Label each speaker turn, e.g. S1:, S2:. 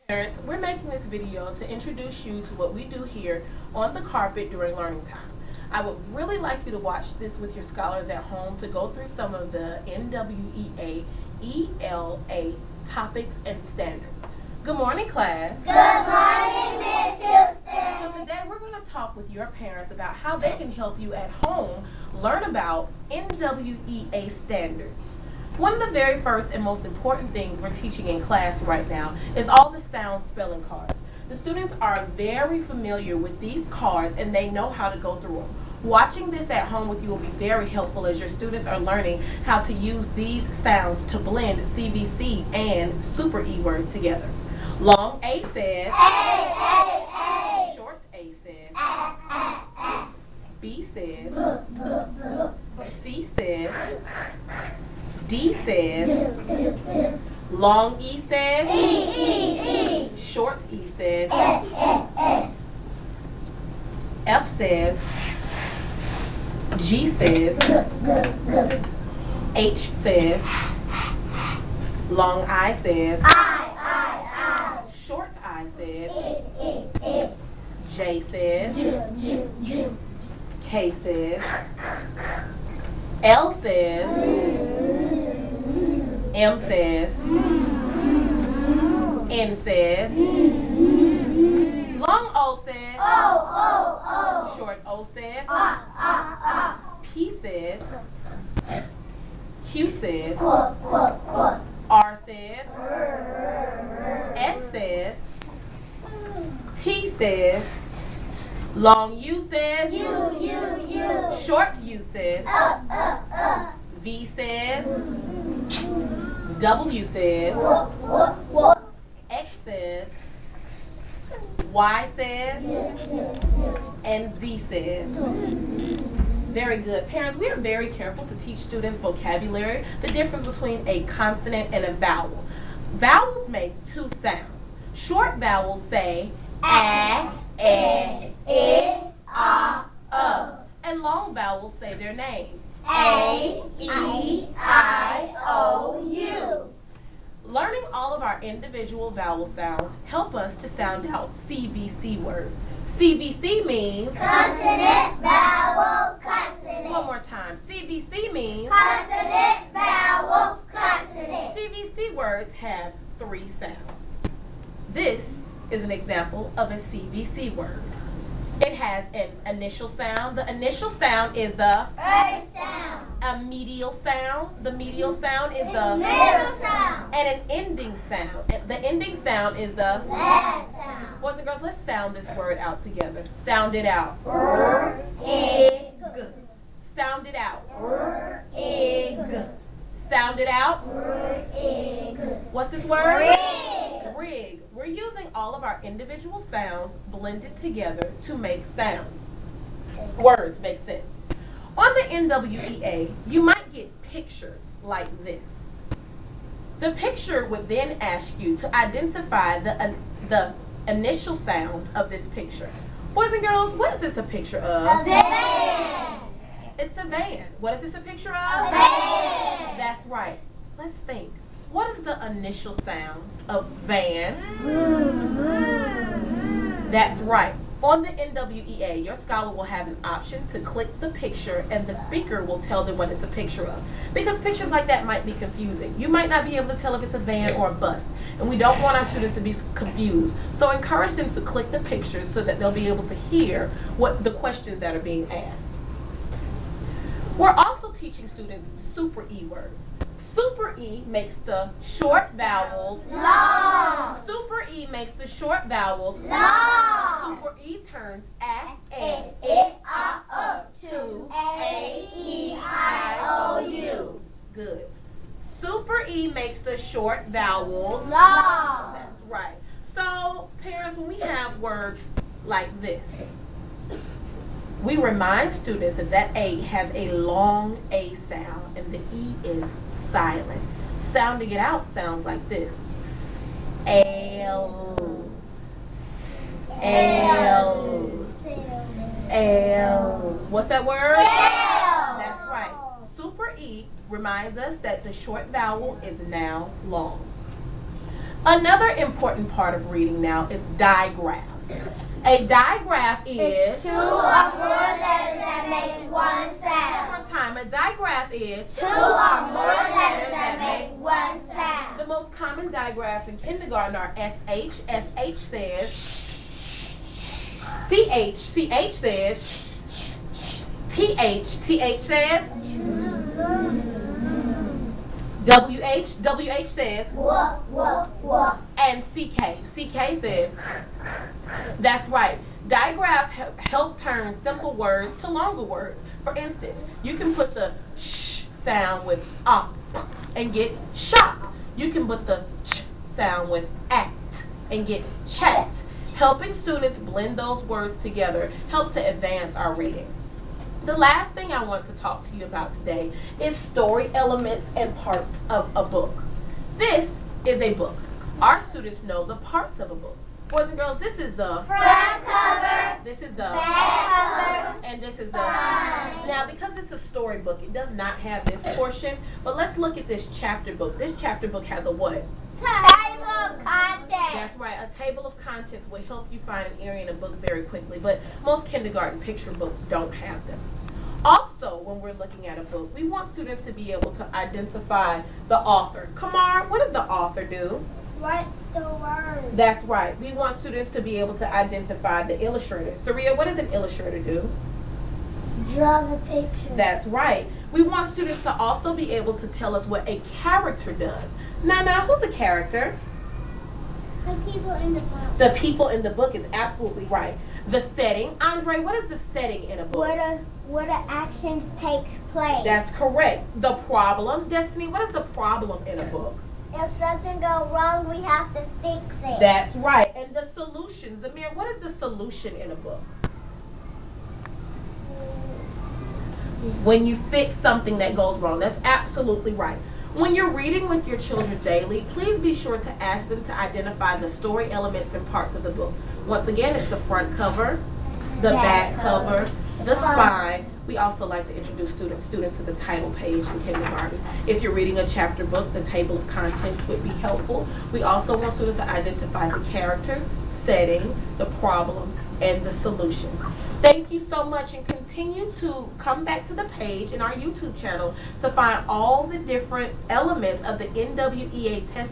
S1: Parents, we're making this video to introduce you to what we do here on the carpet during learning time. I would really like you to watch this with your scholars at home to go through some of the NWEA, ELA topics and standards. Good morning, class.
S2: Good morning, Miss Houston.
S1: So today we're going to talk with your parents about how they can help you at home learn about NWEA standards. One of the very first and most important things we're teaching in class right now is all the sound spelling cards. The students are very familiar with these cards and they know how to go through them. Watching this at home with you will be very helpful as your students are learning how to use these sounds to blend CVC and super E words together. Long A says
S2: A.
S1: Short A says B says C says D says, long E says,
S2: E.
S1: short E says, F says, G says, H says, long I says,
S2: I.
S1: short I says, J says, K says, L says, M says, N says, long O says,
S2: O.
S1: short O says, P says, Q says, R says, S says, T says, long U says,
S2: U.
S1: short U says, V says, W says, X says, Y says, and Z says. Very good. Parents, we are very careful to teach students vocabulary, the difference between a consonant and a vowel. Vowels make two sounds. Short vowels say a, and long vowels say their name.
S2: A, E, I, O, U.
S1: Learning all of our individual vowel sounds help us to sound out CVC words. CVC means
S2: Consonant, vowel, consonant.
S1: one more time. CVC means
S2: Consonant, vowel, consonant.
S1: CVC words have three sounds. This is an example of a CVC word. It has an initial sound. The initial sound is the
S2: First sound.
S1: a medial sound. The medial sound is the
S2: Middle sound.
S1: and an ending sound. The ending sound is the
S2: Last sound.
S1: Boys and girls, let's sound this word out together. Sound it out.
S2: Egg.
S1: Sound it out.
S2: Egg.
S1: Sound it out.
S2: Egg.
S1: What's this word?
S2: Rig.
S1: Rig. We're using all of our individual sounds blended together to make sounds. Words make sense. On the NWEA, you might get pictures like this. The picture would then ask you to identify the initial sound of this picture. Boys and girls, what is this a picture of?
S2: A van.
S1: It's a van. What is this a picture of?
S2: A van.
S1: That's right. Let's think. What is the initial sound of van? That's right. On the NWEA, your scholar will have an option to click the picture and the speaker will tell them what it's a picture of. Because pictures like that might be confusing. You might not be able to tell if it's a van or a bus. And we don't want our students to be confused. So encourage them to click the pictures so that they'll be able to hear what the questions that are being asked. We're also teaching students super E words. Super E makes the short vowels
S2: Long.
S1: Super E makes the short vowels
S2: Long.
S1: Super E turns to
S2: A-E-I-O-U.
S1: Good. Super E makes the short vowels
S2: Long.
S1: That's right. So, parents, when we have words like this, we remind students that that A has a long A sound and the E is silent. Sounding it out sounds like this. L. What's that word? That's right. Super E reminds us that the short vowel is now long. Another important part of reading now is digraphs. A digraph is
S2: two or more letters that make one sound.
S1: One more time. A digraph is
S2: Two or more letters that make one sound.
S1: The most common digraphs in kindergarten are SH. SH says CH. CH says TH. TH says WH. WH says
S2: What?
S1: and CK. CK says. That's right. Digraphs help turn simple words to longer words. For instance, you can put the sh sound with up and get shop. You can put the ch sound with act and get chat. Helping students blend those words together helps to advance our reading. The last thing I want to talk to you about today is story elements and parts of a book. This is a book. Our students know the parts of a book. Boys and girls, this is the
S2: Front cover,
S1: this is the
S2: back cover,
S1: and this is the
S2: spine.
S1: now because it's a storybook, it does not have this portion, but let's look at this chapter book. This chapter book has a what?
S2: Table of contents.
S1: That's right. A table of contents will help you find an area in a book very quickly, but most kindergarten picture books don't have them. Also, when we're looking at a book, we want students to be able to identify the author. Kamar, what does the author do?
S2: Write the word.
S1: That's right. We want students to be able to identify the illustrator. Saria, what does an illustrator do?
S2: Draw the picture.
S1: That's right. We want students to also be able to tell us what a character does. Now, who's a character?
S2: The people in the book.
S1: The people in the book is absolutely right. The setting. Andre, what is the setting in a book?
S2: Where the actions takes place.
S1: That's correct. The problem. Destiny, what is the problem in a book?
S2: If something goes wrong, we have to fix it.
S1: That's right. And the solution. Zamir, what is the solution in a book? When you fix something that goes wrong. That's absolutely right. When you're reading with your children daily, please be sure to ask them to identify the story elements and parts of the book. Once again, it's the front cover, the back cover, the spine. We also like to introduce students to the title page in kindergarten. If you're reading a chapter book, the table of contents would be helpful. We also want students to identify the characters, setting, the problem, and the solution. Thank you so much, and continue to come back to the page in our YouTube channel to find all the different elements of the NWEA test